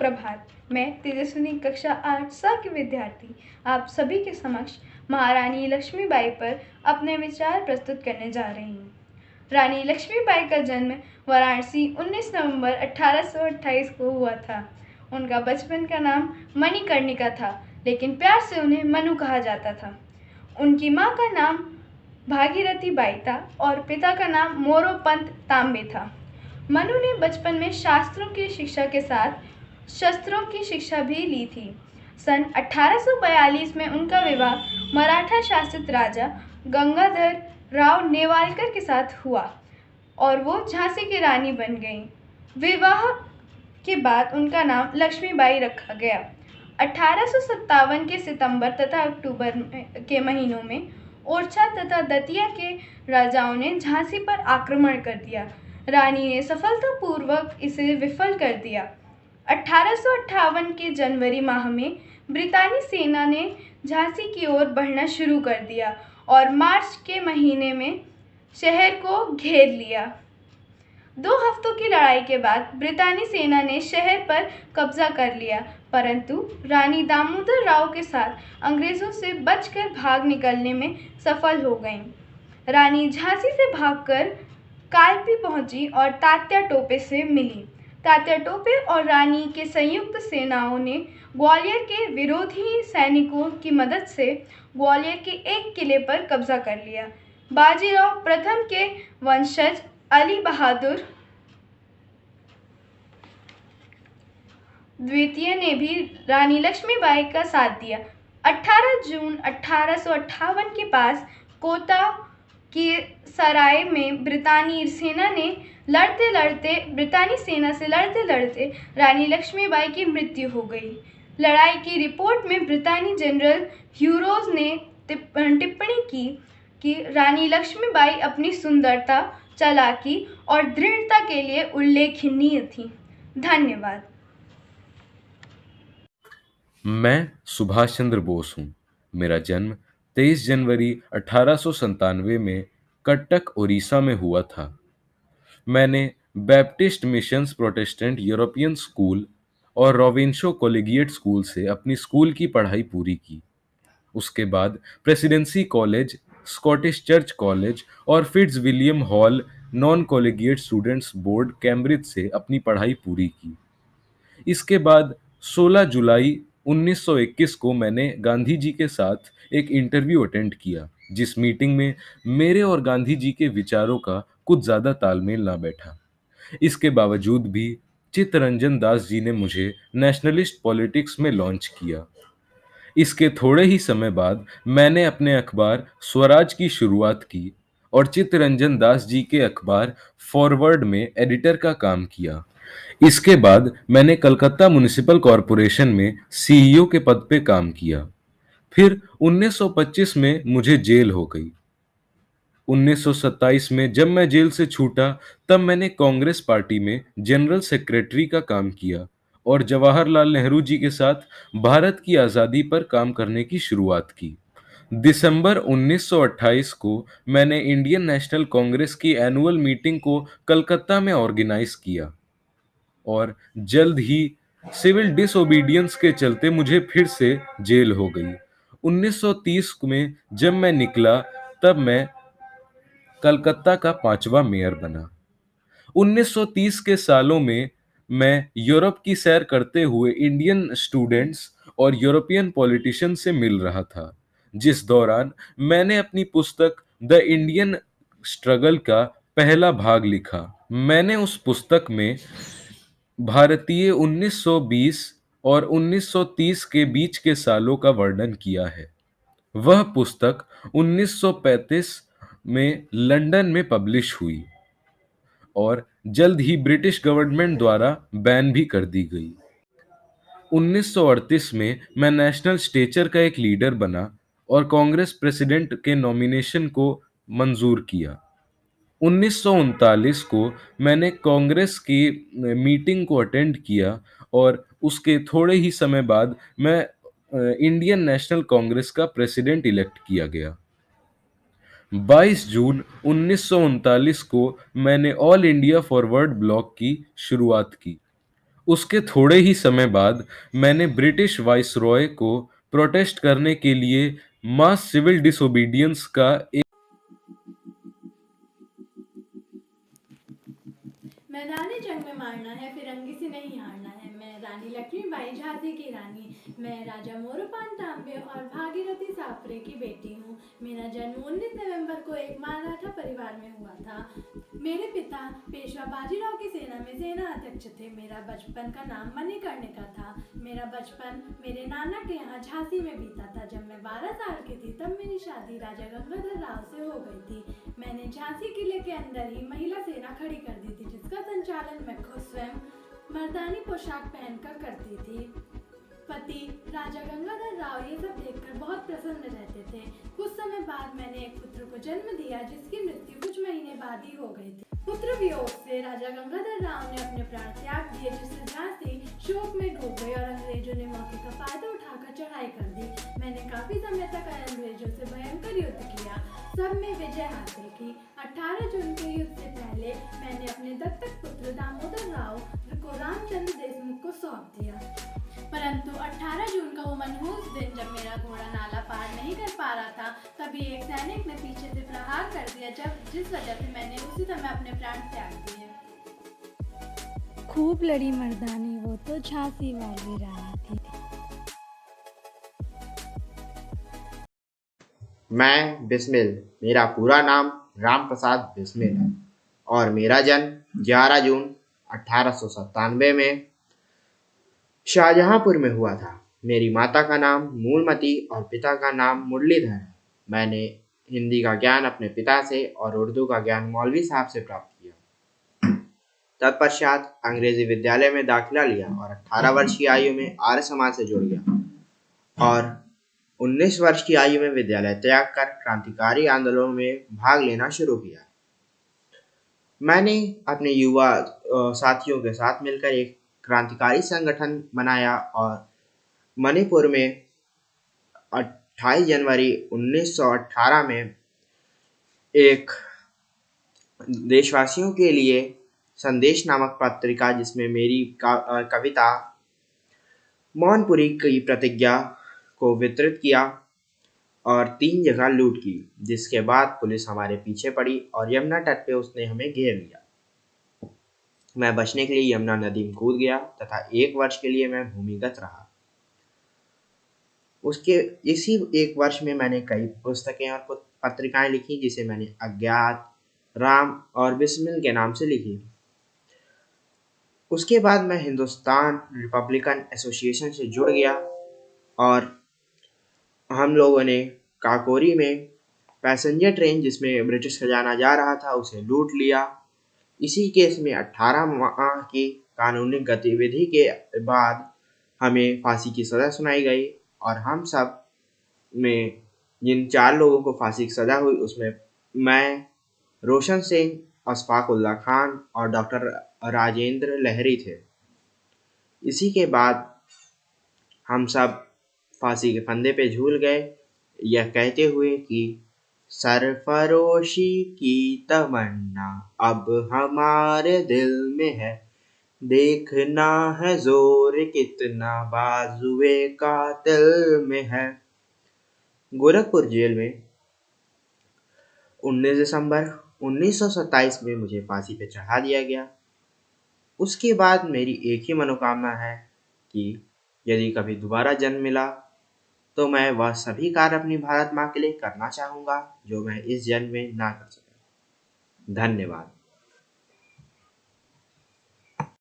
सुप्रभात। मैं तेजस्विनी कक्षा 8 सा की विद्यार्थी आप सभी के समक्ष महारानी लक्ष्मीबाई पर अपने विचार प्रस्तुत करने जा रही हूँ। रानी लक्ष्मीबाई का जन्म वाराणसी 19 नवंबर 1828 को हुआ था। उनका बचपन का नाम मणिकर्णिका था, लेकिन प्यार से उन्हें मनु कहा जाता था। उनकी माँ का नाम भागीरथी बाई था और पिता का नाम मोरोपंत तांबे था। मनु ने बचपन में शास्त्रों की शिक्षा के साथ शस्त्रों की शिक्षा भी ली थी। सन 1842 में उनका विवाह मराठा शासित राजा गंगाधर राव नेवालकर के साथ हुआ और वो झांसी की रानी बन गईं। विवाह के बाद उनका नाम लक्ष्मीबाई रखा गया। 1857 के सितंबर तथा अक्टूबर के महीनों में ओरछा तथा दतिया के राजाओं ने झांसी पर आक्रमण कर दिया। रानी ने सफलतापूर्वक इसे विफल कर दिया। 1858 के जनवरी माह में ब्रितानी सेना ने झांसी की ओर बढ़ना शुरू कर दिया और मार्च के महीने में शहर को घेर लिया। 2 हफ्तों की लड़ाई के बाद ब्रितानी सेना ने शहर पर कब्जा कर लिया, परंतु रानी दामोदर राव के साथ अंग्रेजों से बचकर भाग निकलने में सफल हो गईं। रानी झांसी से भागकर कालपी पहुंची और तात्या टोपे से मिली। तात्या टोपे और रानी के संयुक्त सेनाओं ने ग्वालियर के विरोधी सैनिकों की मदद से ग्वालियर के एक किले पर कब्जा कर लिया। बाजीराव प्रथम के वंशज अली बहादुर द्वितीय ने भी रानी लक्ष्मीबाई का साथ दिया। 18 जून 1858 के पास कोटा की सराय में ब्रितानी सेना से लड़ते लड़ते रानी लक्ष्मीबाई की मृत्यु हो गई। लड़ाई की रिपोर्ट में ब्रितानी जनरल ह्यूरोज ने टिप्पणी की कि रानी लक्ष्मीबाई अपनी सुंदरता, चालाकी और दृढ़ता के लिए उल्लेखनीय थी। धन्यवाद। मैं सुभाष चंद्र बोस हूँ। मेरा जन्म 23 जनवरी 1897 में कटक, उड़ीसा में हुआ था। मैंने Baptist missions Protestant European school और रोविंशो कॉलेगिएट स्कूल से अपनी स्कूल की पढ़ाई पूरी की। उसके बाद Presidency College, Scottish Church College और Fitzwilliam Hall Non Collegiate Students Board, Cambridge से अपनी पढ़ाई पूरी की। इसके बाद 16 जुलाई 1921 को मैंने गांधी जी के साथ एक इंटरव्यू अटेंड किया, जिस मीटिंग में मेरे और गांधी जी के विचारों का कुछ ज्यादा तालमेल ना बैठा। इसके बावजूद भी चित्तरंजन दास जी ने मुझे नेशनलिस्ट पॉलिटिक्स में लॉन्च किया। इसके थोड़े ही समय बाद मैंने अपने अखबार स्वराज की शुरुआत की और चित्तरंजन दास जी के अखबार फॉरवर्ड में एडिटर का काम किया। इसके बाद मैंने कलकत्ता म्युनिसिपल कॉरपोरेशन में सीईओ के पद पे काम किया। फिर 1925 में मुझे जेल हो गई। 1927 में जब मैं जेल से छूटा, तब मैंने कांग्रेस पार्टी में जनरल सेक्रेटरी का काम किया और जवाहरलाल नेहरू जी के साथ भारत की आज़ादी पर काम करने की शुरुआत की। दिसंबर 1928 को मैंने इंडियन नेशनल कांग्रेस की एनुअल मीटिंग को कलकत्ता में ऑर्गेनाइज किया और जल्द ही सिविल डिसोबीडियंस के चलते मुझे फिर से जेल हो गई। 1930 में जब मैं निकला, तब मैं कलकत्ता का 5वां मेयर बना। 1930 के सालों में मैं यूरोप की सैर करते हुए इंडियन स्टूडेंट्स और यूरोपियन पॉलिटिशियन से मिल रहा था, जिस दौरान मैंने अपनी पुस्तक द इंडियन स्ट्रगल का पहला भाग लिखा। मैंने उस पुस्तक में भारतीय 1920 और 1930 के बीच के सालों का वर्णन किया है। वह पुस्तक 1935 में लंदन में पब्लिश हुई और जल्द ही ब्रिटिश गवर्नमेंट द्वारा बैन भी कर दी गई। 1938 में मैं नेशनल स्टेचर का एक लीडर बना और कांग्रेस प्रेसिडेंट के नॉमिनेशन को मंजूर किया। 1939 को मैंने कांग्रेस की मीटिंग को अटेंड किया और उसके थोड़े ही समय बाद मैं इंडियन नेशनल कांग्रेस का प्रेसिडेंट इलेक्ट किया गया। 22 जून 1939 को मैंने ऑल इंडिया फॉरवर्ड ब्लॉक की शुरुआत की। उसके थोड़े ही समय बाद मैंने ब्रिटिश वाइसरॉय को प्रोटेस्ट करने के लिए मास सिविल डिसोबीडियंस का मैदानी जंग में मारना है, फिरंगी से नहीं हारना है। मैं रानी लक्ष्मीबाई, झांसी की रानी। मैं राजा मोरोपंत तांबे और भागीरथी साफरे की बेटी हूँ। मेरा जन्म 19 नवंबर को एक मराठा परिवार में हुआ था। मेरे पिता पेशवा बाजीराव की सेना में सेना अध्यक्ष थे। मेरा बचपन का नाम मणिकर्णिका था। मेरा बचपन मेरे नाना के यहाँ झांसी में बीता था। जब मैं 12 साल की थी तब मेरी शादी राजा गंगाधर राव से हो गई थी। मैंने झांसी किले के अंदर ही महिला सेना खड़ी कर दी थी, जिसका संचालन मैं खुद स्वयं मर्दानी पोशाक पहनकर करती थी। पति राजा गंगाधर राव ये सब देखकर बहुत प्रसन्न रहते थे। कुछ समय बाद मैंने एक पुत्र को जन्म दिया, जिसकी मृत्यु कुछ महीने बाद ही हो गई थी। पुत्र वियोग से राजा गंगाधर राव ने अपने प्राण त्याग दिए, जिससे झांसी शोक में डूब गई और अंग्रेजों ने मौके का फायदा उठाकर चढ़ाई कर दी। मैंने काफी समय तक अंग्रेजों से भयंकर युद्ध किया, सब में विजय हासिल की। 18 जून के युद्ध से पहले मैंने अपने दत्तक पुत्र दामोदर राव को रामचंद्र देशमुख को सौंप दिया। परंतु 18 जून का वो मनहूस दिन, जब मेरा घोड़ा नाला पार नहीं कर पा रहा था, तभी एक सैनिक ने पीछे से प्रहार कर दिया, जिस वजह से मैंने उसी समय अपने प्राण त्याग दिए। खूब लड़ी मर्दानी वो तो झांसी वाली रानी थी। मैं बिस्मिल, मेरा पूरा नाम राम प्रसाद बिस्मिल है और मेरा जन्म 11 जून 1897 में शाहजहांपुर में हुआ था। मेरी माता का नाम मूलमती और पिता का नाम मुरलीधर है। मैंने हिंदी का ज्ञान अपने पिता से और उर्दू का ज्ञान मौलवी साहब से प्राप्त किया। तत्पश्चात अंग्रेजी विद्यालय में दाखिला लिया और 18 वर्ष की आयु में आर्य समाज से जुड़ गया और 19 वर्ष की आयु में विद्यालय त्याग कर क्रांतिकारी आंदोलनों में भाग लेना शुरू किया। मैंने अपने युवा साथियों के साथ मिलकर एक क्रांतिकारी संगठन बनाया और मणिपुर में 28 जनवरी 1918 में एक देशवासियों के लिए संदेश नामक पत्रिका, जिसमें मेरी कविता मौनपुरी की प्रतिज्ञा को वितरित किया और 3 जगह लूट की, जिसके बाद पुलिस हमारे पीछे पड़ी और यमुना तट पे उसने हमें घेर लिया। मैं बचने के लिए यमुना नदी में कूद गया तथा 1 वर्ष के लिए मैं भूमिगत रहा। उसके इसी 1 वर्ष में मैंने कई पुस्तकें और पत्रिकाएं लिखी, जिसे मैंने अज्ञात, राम और बिस्मिल के नाम से लिखी। उसके बाद मैं हिंदुस्तान रिपब्लिकन एसोसिएशन से जुड़ गया और हम लोगों ने काकोरी में पैसेंजर ट्रेन, जिसमें ब्रिटिश खजाना जा रहा था, उसे लूट लिया। इसी केस में 18 माह की कानूनी गतिविधि के बाद हमें फांसी की सज़ा सुनाई गई और हम सब में जिन 4 लोगों को फांसी की सज़ा हुई, उसमें मैं, रोशन सिंह, अशफाक उल्ला खान और डॉक्टर राजेंद्र लहरी थे। इसी के बाद हम सब फांसी के फंदे पे झूल गए, यह कहते हुए कि सरफरोशी की तमन्ना अब हमारे दिल में है, देखना है जोर कितना बाजुए कातिल में है। गोरखपुर जेल में 19 दिसंबर 1927 में मुझे फांसी पे चढ़ा दिया गया। उसके बाद मेरी एक ही मनोकामना है कि यदि कभी दोबारा जन्म मिला तो मैं वह सभी कार्य अपनी भारत माँ के लिए करना चाहूँगा जो मैं इस जन्म में ना कर सका। धन्यवाद।